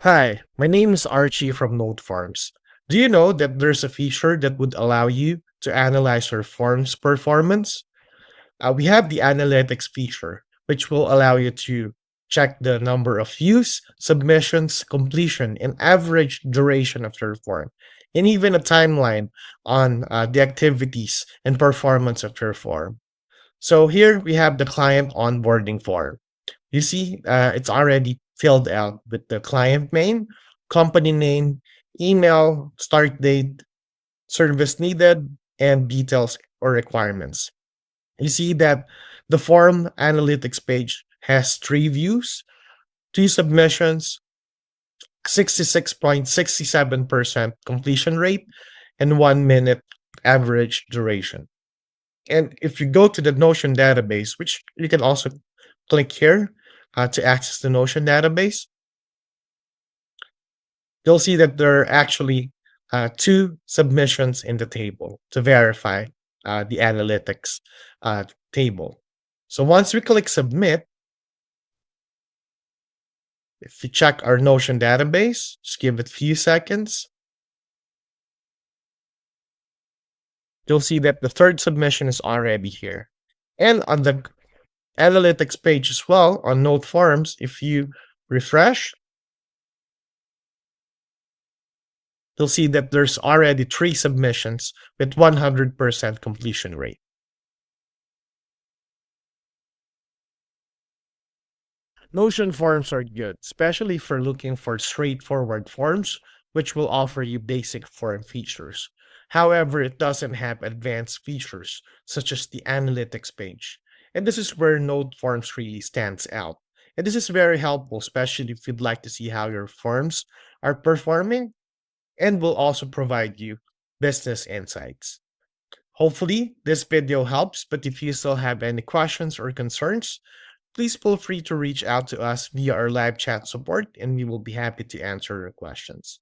Hi, my name is Archie from NoteForms. Do you know that there's a feature that would allow you to analyze your form's performance? We have the analytics feature, which will allow you to check the number of views, submissions, completion, and average duration of your form, and even a timeline on the activities and performance of your form. So here we have the client onboarding form. You see, it's already filled out with the client name, company name, email, start date, service needed, and details or requirements. You see that the form analytics page has 3 views, 2 submissions, 66.67% completion rate, and 1 minute average duration. And if you go to the Notion database, which you can also click here to access the Notion database, you'll see that there are actually 2 submissions in the table to verify the analytics table. So once we click submit, if you check our Notion database, just give it a few seconds, you'll see that the third submission is already here. And on the analytics page as well, on NoteForms, if you refresh, you'll see that there's already 3 submissions with 100% completion rate. Notion forms are good, especially for looking for straightforward forms, which will offer you basic form features. However, it doesn't have advanced features, such as the analytics page. And this is where Node Forms really stands out. And this is very helpful, especially if you'd like to see how your forms are performing, and will also provide you business insights. Hopefully, this video helps, but if you still have any questions or concerns, please feel free to reach out to us via our live chat support, and we will be happy to answer your questions.